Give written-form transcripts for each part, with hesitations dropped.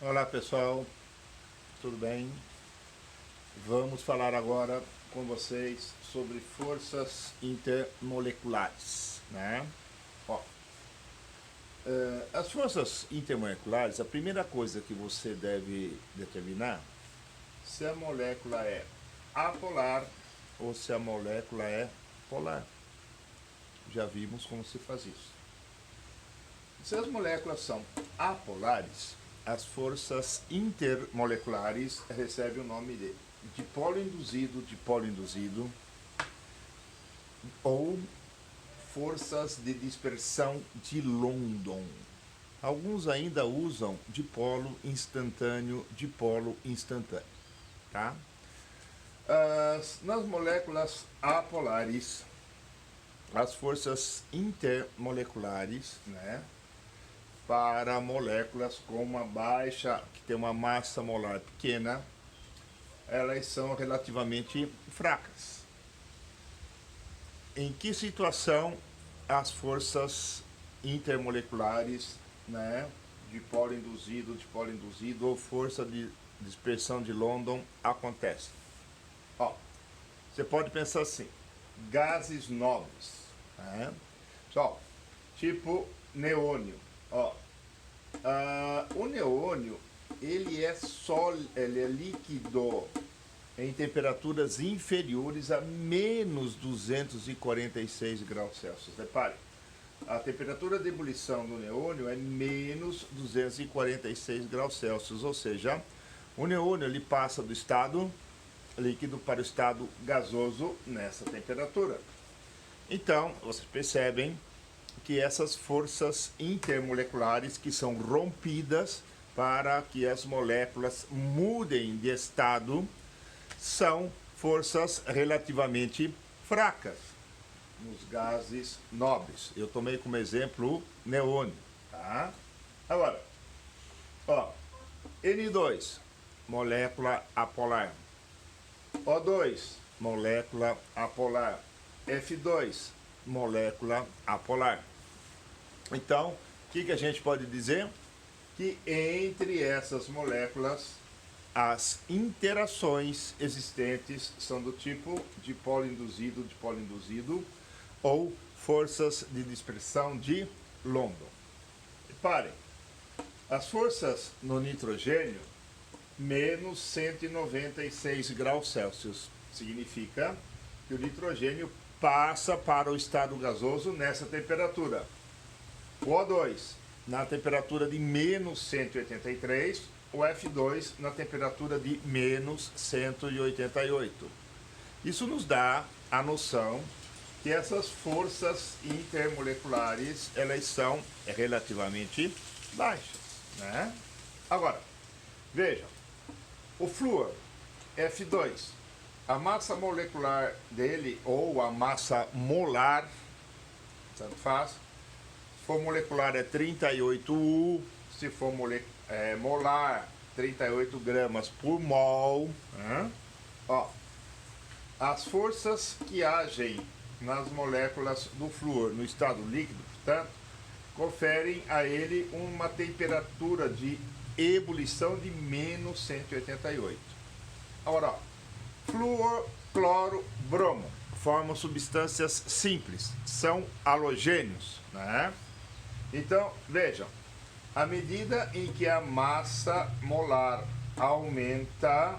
Olá pessoal, tudo bem? Vamos falar agora com vocês sobre forças intermoleculares, né? Ó, as forças intermoleculares, a primeira coisa que você deve determinar se a molécula é apolar ou se a molécula é polar. Já vimos como se faz isso. Se as moléculas são apolares, as forças intermoleculares recebem o nome de dipolo induzido ou forças de dispersão de London. Alguns ainda usam dipolo instantâneo, tá? Nas moléculas apolares, as forças intermoleculares, né, para moléculas com uma baixa, que tem uma massa molar pequena, elas são relativamente fracas. Em que situação as forças intermoleculares, né, dipolo induzido ou força de dispersão de London acontecem? Ó, você pode pensar assim, gases nobres, né? Só, tipo neônio. Ó, o neônio ele é líquido em temperaturas inferiores a menos 246 graus Celsius. Repare, a temperatura de ebulição do neônio é menos 246 graus Celsius, ou seja, o neônio ele passa do estado líquido para o estado gasoso nessa temperatura. Então, vocês percebem que essas forças intermoleculares que são rompidas para que as moléculas mudem de estado são forças relativamente fracas nos gases nobres. Eu tomei como exemplo o neônio, tá? Agora, ó, N2, molécula apolar. O2, molécula apolar. F2, molécula apolar. Então, o que a gente pode dizer? Que entre essas moléculas, as interações existentes são do tipo dipolo induzido ou forças de dispersão de London. Reparem, as forças no nitrogênio, menos 196 graus Celsius, significa que o nitrogênio passa para o estado gasoso nessa temperatura. O O2 na temperatura de menos 183, o F2 na temperatura de menos 188. Isso nos dá a noção que essas forças intermoleculares elas são relativamente baixas, né? Agora, vejam, o flúor F2, a massa molecular dele, ou a massa molar, tanto faz, se for molecular é 38U, se for molar, 38 gramas por mol. Né? Ó, as forças que agem nas moléculas do flúor no estado líquido, portanto, conferem a ele uma temperatura de ebulição de menos 188. Agora, ó, flúor, cloro, bromo formam substâncias simples, são halogênios, né? Então, vejam, à medida em que a massa molar aumenta,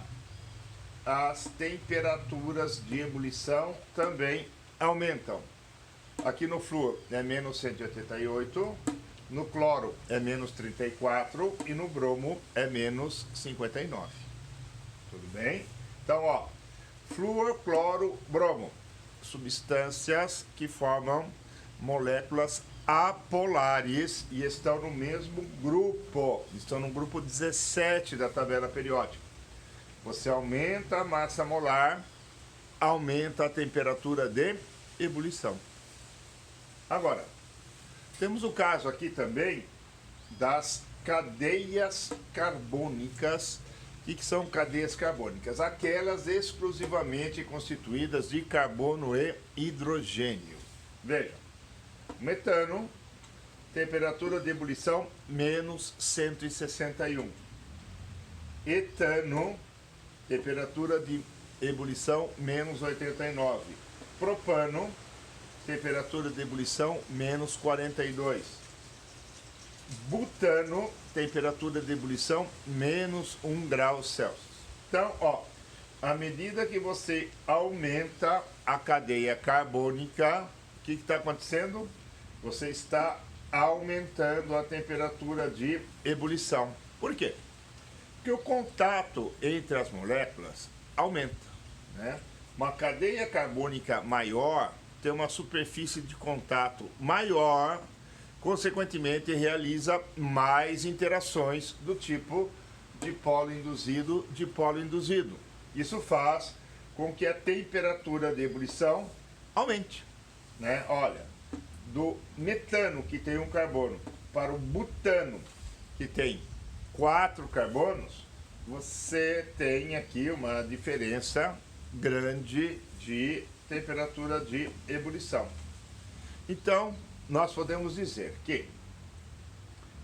as temperaturas de ebulição também aumentam. Aqui no flúor é menos 188, no cloro é menos 34 e no bromo é menos 59. Tudo bem? Então, ó, flúor, cloro, bromo, substâncias que formam moléculas apolares e estão no mesmo grupo, estão no grupo 17 da tabela periódica. Você aumenta a massa molar, aumenta a temperatura de ebulição. Agora, temos o caso aqui também das cadeias carbônicas. O que são cadeias carbônicas? Aquelas exclusivamente constituídas de carbono e hidrogênio. Veja, metano, temperatura de ebulição menos 161. Etano, temperatura de ebulição menos 89. Propano, temperatura de ebulição menos 42. Butano, temperatura de ebulição menos 1 grau Celsius. Então, ó, à medida que você aumenta a cadeia carbônica, o que está acontecendo? Você está aumentando a temperatura de ebulição. Por quê? Porque o contato entre as moléculas aumenta, né? Uma cadeia carbônica maior tem uma superfície de contato maior, consequentemente realiza mais interações do tipo dipolo induzido. Isso faz com que a temperatura de ebulição aumente, né? Olha, do metano, que tem um carbono, para o butano, que tem 4 carbonos, você tem aqui uma diferença grande de temperatura de ebulição. Então, nós podemos dizer que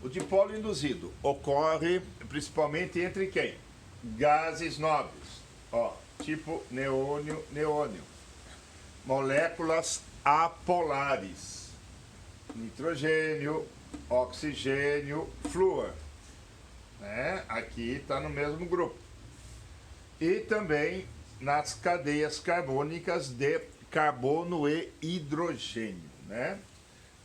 o dipolo induzido ocorre principalmente entre quem? Gases nobres, ó, tipo neônio, moléculas apolares, nitrogênio, oxigênio, flúor, né? Aqui está no mesmo grupo. E também nas cadeias carbônicas de carbono e hidrogênio, né?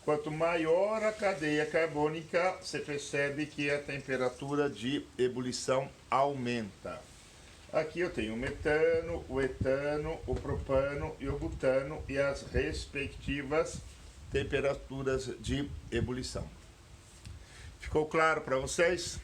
Quanto maior a cadeia carbônica, você percebe que a temperatura de ebulição aumenta. Aqui eu tenho o metano, o etano, o propano e o butano e as respectivas temperaturas de ebulição. Ficou claro para vocês?